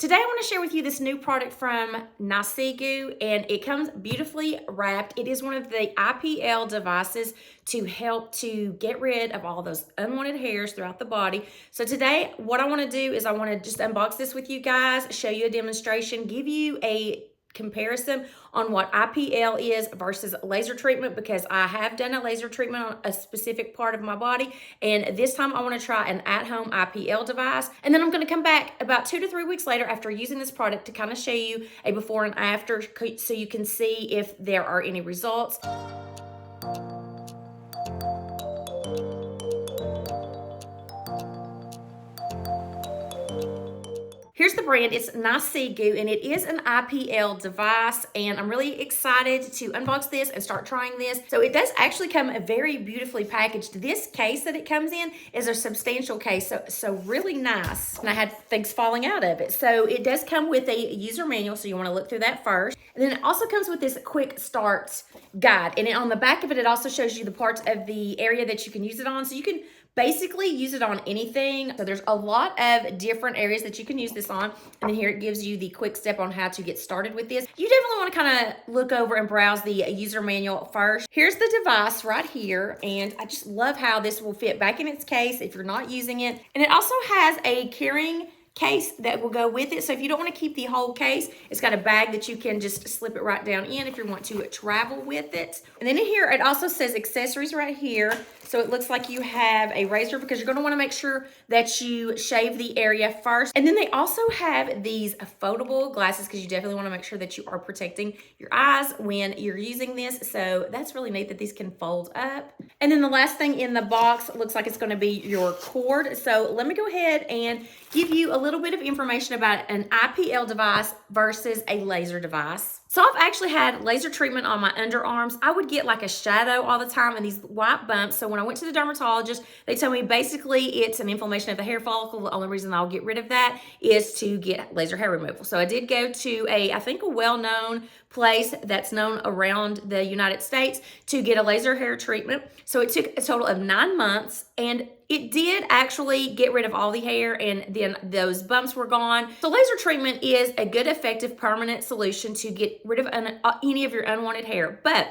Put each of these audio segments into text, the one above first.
Today I want to share with you this new product from Naisigoo, and it comes beautifully wrapped. It is one of the IPL devices to help to get rid of all those unwanted hairs throughout the body. So today what I want to do is I want to just unbox this with you guys, show you a demonstration, give you a comparison on what IPL is versus laser treatment, because I have done a laser treatment on a specific part of my body, and this time I want to try an at-home IPL device. And then I'm going to come back about 2 to 3 weeks later after using this product to kind of show you a before and after so you can see if there are any results. Here's the brand, it's Naisigoo, and it is an IPL device, and I'm really excited to unbox this and start trying this. So it does actually come very beautifully packaged. This case that it comes in is a substantial case, so really nice. And I had things falling out of it. So it does come with a user manual, so you want to look through that first. And then it also comes with this quick start guide, and on the back of it, it also shows you the parts of the area that you can use it on, so you can basically use it on anything. So there's a lot of different areas that you can use this on. And then here it gives you the quick step on how to get started with this. You definitely want to kind of look over and browse the user manual first. Here's the device right here. And I just love how this will fit back in its case if you're not using it. And it also has a carrying case that will go with it. So if you don't want to keep the whole case, it's got a bag that you can just slip it right down in if you want to travel with it. And then in here, it also says accessories right here. So it looks like you have a razor, because you're going to want to make sure that you shave the area first. And then they also have these foldable glasses, because you definitely want to make sure that you are protecting your eyes when you're using this. So that's really neat that these can fold up. And then the last thing in the box looks like it's going to be your cord. So let me go ahead and give you a little bit of information about an IPL device versus a laser device. So I've actually had laser treatment on my underarms. I would get like a shadow all the time and these white bumps. So when I went to the dermatologist, they told me basically it's an inflammation of the hair follicle. The only reason I'll get rid of that is to get laser hair removal. So I did go to I think a well-known place that's known around the United States to get a laser hair treatment. So it took a total of 9 months, and it did actually get rid of all the hair, and then those bumps were gone. So laser treatment is a good, effective, permanent solution to get rid of any of your unwanted hair, but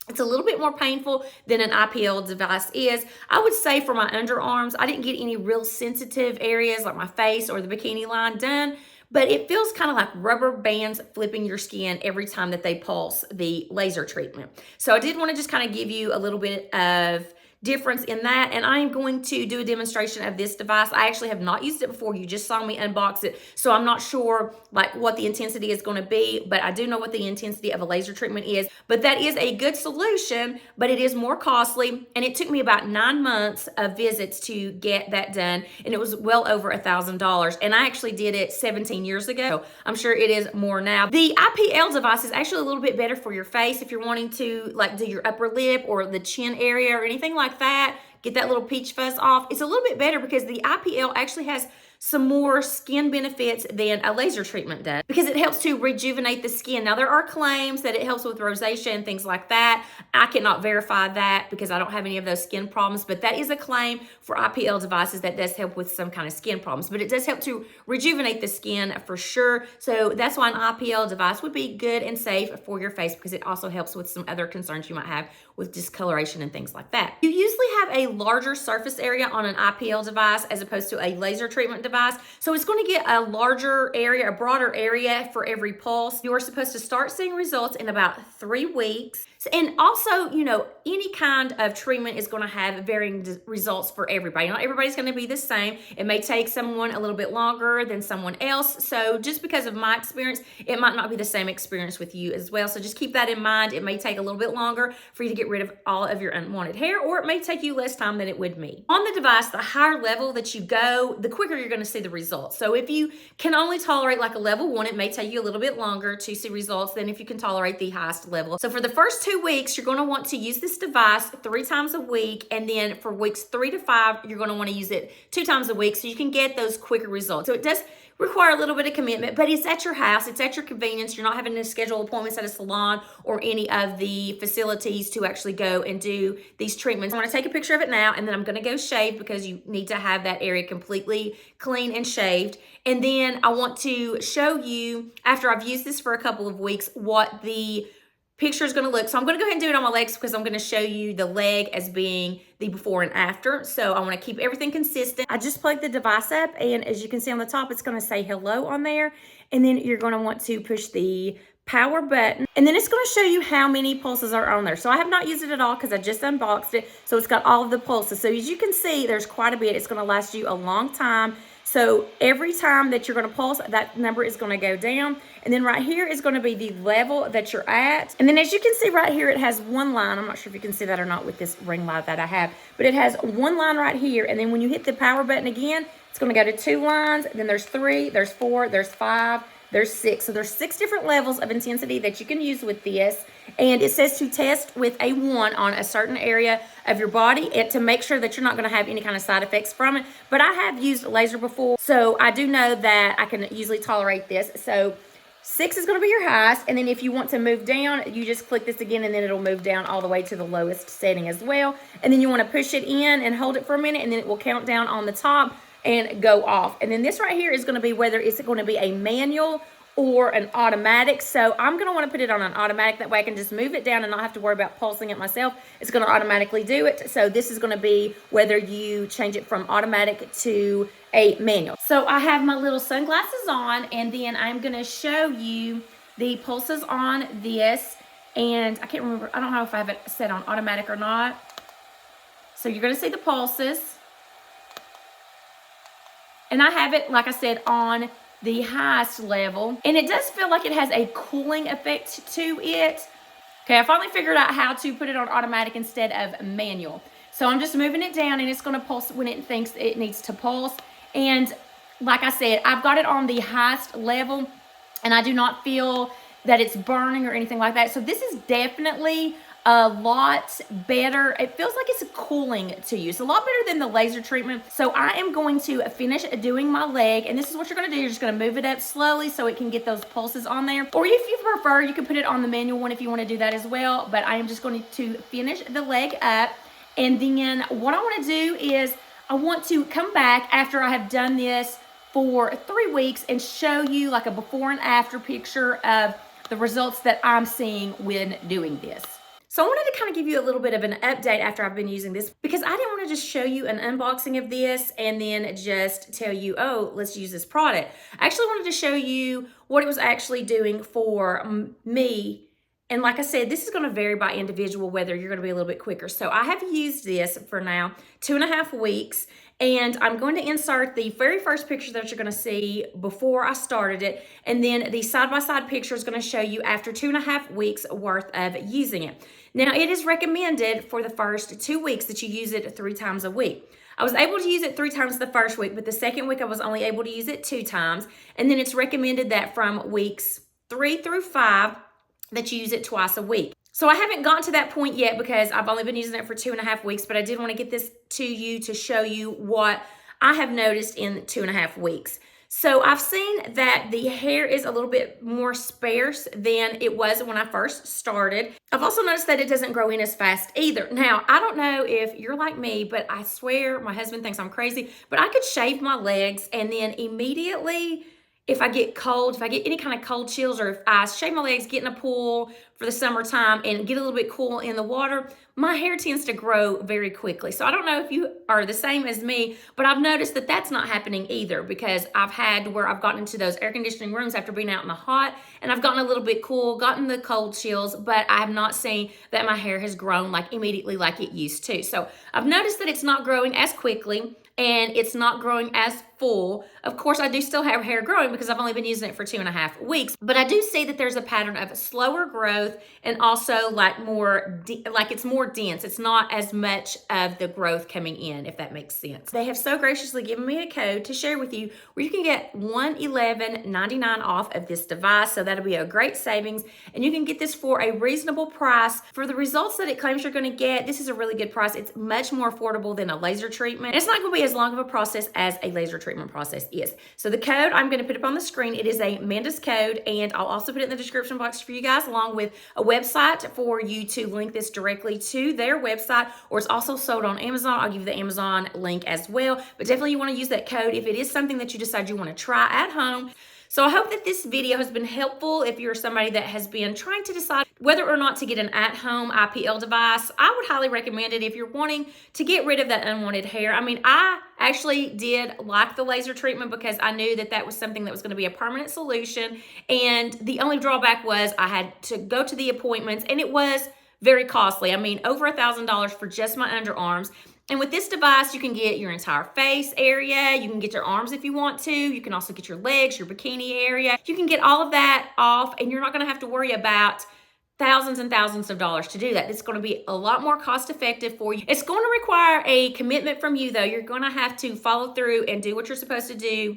it's a little bit more painful than an IPL device is. I would say for my underarms, I didn't get any real sensitive areas like my face or the bikini line done, but it feels kind of like rubber bands flipping your skin every time that they pulse the laser treatment. So I did want to just kind of give you a little bit of difference in that, and I am going to do a demonstration of this device. I actually have not used it before. You just saw me unbox it, so I'm not sure like what the intensity is going to be, but I do know what the intensity of a laser treatment is. But that is a good solution, but it is more costly, and it took me about 9 months of visits to get that done, and it was well over $1,000, and I actually did it 17 years ago. I'm sure it is more now. The IPL device is actually a little bit better for your face if you're wanting to like do your upper lip or the chin area or anything like that, get that little peach fuzz off. It's a little bit better because the IPL actually has some more skin benefits than a laser treatment does, because it helps to rejuvenate the skin. Now, there are claims that it helps with rosacea and things like that. I cannot verify that because I don't have any of those skin problems, but that is a claim for IPL devices that does help with some kind of skin problems, but it does help to rejuvenate the skin for sure. So that's why an IPL device would be good and safe for your face, because it also helps with some other concerns you might have with discoloration and things like that. You usually have a larger surface area on an IPL device as opposed to a laser treatment device. So it's going to get a larger area, a broader area for every pulse. You're supposed to start seeing results in about 3 weeks. And also, you know, any kind of treatment is going to have varying results for everybody. Not everybody's going to be the same. It may take someone a little bit longer than someone else. So just because of my experience, it might not be the same experience with you as well. So just keep that in mind. It may take a little bit longer for you to get rid of all of your unwanted hair, or it may take you less time than it would me. On the device, the higher level that you go, the quicker you're going to see the results. So if you can only tolerate like a level 1, it may take you a little bit longer to see results than if you can tolerate the highest level. So for the first 2 weeks, you're going to want to use this device 3 times a week, and then for weeks 3 to 5, you're going to want to use it 2 times a week so you can get those quicker results. So it does require a little bit of commitment, but it's at your house, it's at your convenience. You're not having to schedule appointments at a salon or any of the facilities to actually go and do these treatments. I want to take a picture of it now, and then I'm going to go shave because you need to have that area completely clean and shaved. And then I want to show you, after I've used this for a couple of weeks, what the picture is going to look. So I'm going to go ahead and do it on my legs because I'm going to show you the leg as being the before and after. So I want to keep everything consistent. I just plugged the device up, and as you can see on the top, it's going to say hello on there. And then you're going to want to push the power button, and then it's going to show you how many pulses are on there. So I have not used it at all because I just unboxed it. So it's got all of the pulses. So as you can see, there's quite a bit. It's going to last you a long time. So every time that you're going to pulse, that number is going to go down. And then right here is going to be the level that you're at. And then as you can see right here, it has one line. I'm not sure if you can see that or not with this ring light that I have, but it has one line right here. And then when you hit the power button again, it's going to go to 2 lines. Then there's 3, there's 4, there's 5, there's 6. So there's 6 different levels of intensity that you can use with this. And it says to test with a 1 on a certain area of your body and to make sure that you're not going to have any kind of side effects from it. But I have used laser before, so I do know that I can usually tolerate this. So 6 is going to be your highest, and then if you want to move down, you just click this again, and then it'll move down all the way to the lowest setting as well. And then you want to push it in and hold it for a minute, and then it will count down on the top and go off. And then this right here is going to be whether it's going to be a manual or an automatic. So I'm going to want to put it on an automatic. That way I can just move it down and not have to worry about pulsing it myself. It's going to automatically do it. So this is going to be whether you change it from automatic to a manual. So I have my little sunglasses on, and then I'm going to show you the pulses on this. And I can't remember, I don't know if I have it set on automatic or not. So you're going to see the pulses. And I have it, like I said, on the highest level, and it does feel like it has a cooling effect to it. Okay, I finally figured out how to put it on automatic instead of manual. So I'm just moving it down, and it's going to pulse when it thinks it needs to pulse. And like I said, I've got it on the highest level, and I do not feel that it's burning or anything like that. So this is definitely a lot better. It feels like it's cooling to you. It's a lot better than the laser treatment. So I am going to finish doing my leg, and this is what you're going to do. You're just going to move it up slowly so it can get those pulses on there. Or if you prefer, you can put it on the manual one if you want to do that as well. But I am just going to finish the leg up, and then what I want to do is I want to come back after I have done this for 3 weeks and show you like a before and after picture of the results that I'm seeing when doing this. So I wanted to kind of give you a little bit of an update after I've been using this, because I didn't want to just show you an unboxing of this and then just tell you, oh, let's use this product. I actually wanted to show you what it was actually doing for me. And like I said, this is going to vary by individual whether you're going to be a little bit quicker. So I have used this for now 2.5 weeks. And I'm going to insert the very first picture that you're going to see before I started it. And then the side-by-side picture is going to show you after 2.5 weeks worth of using it. Now, it is recommended for the first 2 weeks that you use it 3 times a week. I was able to use it 3 times the first week, but the second week I was only able to use it 2 times. And then it's recommended that from weeks 3 through 5 that you use it twice a week. So I haven't gotten to that point yet because I've only been using it for 2.5 weeks, but I did want to get this to you to show you what I have noticed in 2.5 weeks. So I've seen that the hair is a little bit more sparse than it was when I first started. I've also noticed that it doesn't grow in as fast either. Now, I don't know if you're like me, but I swear my husband thinks I'm crazy, but I could shave my legs and then immediately, if I get cold, if I get any kind of cold chills, or if I shave my legs, get in a pool for the summertime and get a little bit cool in the water, my hair tends to grow very quickly. So I don't know if you are the same as me, but I've noticed that that's not happening either, because I've had where I've gotten into those air conditioning rooms after being out in the hot, and I've gotten a little bit cool, gotten the cold chills, but I have not seen that my hair has grown like immediately like it used to. So I've noticed that it's not growing as quickly, and it's not growing as full. Of course, I do still have hair growing because I've only been using it for 2.5 weeks, but I do see that there's a pattern of slower growth and also like it's more dense. It's not as much of the growth coming in, if that makes sense. They have so graciously given me a code to share with you where you can get $111.99 off of this device. So that'll be a great savings, and you can get this for a reasonable price. For the results that it claims you're going to get, this is a really good price. It's much more affordable than a laser treatment. It's not going to be as as long of a process as a laser treatment process is. So the code I'm going to put up on the screen, it is a Manda's code, and I'll also put it in the description box for you guys, along with a website for you to link this directly to their website, or it's also sold on Amazon. I'll give you the Amazon link as well, but definitely you want to use that code if it is something that you decide you want to try at home. So I hope that this video has been helpful if you're somebody that has been trying to decide whether or not to get an at-home IPL device. I would highly recommend it if you're wanting to get rid of that unwanted hair. I mean, I actually did like the laser treatment because I knew that that was something that was going to be a permanent solution. And the only drawback was I had to go to the appointments, and it was very costly. I mean, over $1,000 for just my underarms. And with this device, you can get your entire face area. You can get your arms if you want to. You can also get your legs, your bikini area. You can get all of that off, and you're not going to have to worry about thousands and thousands of dollars to do that. It's going to be a lot more cost effective for you. It's going to require a commitment from you, though. You're going to have to follow through and do what you're supposed to do.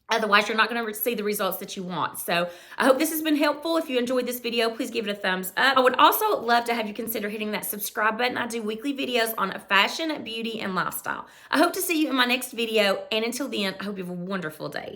Otherwise, you're not going to see the results that you want. So I hope this has been helpful. If you enjoyed this video, please give it a thumbs up. I would also love to have you consider hitting that subscribe button. I do weekly videos on fashion, beauty, and lifestyle. I hope to see you in my next video. And until then, I hope you have a wonderful day.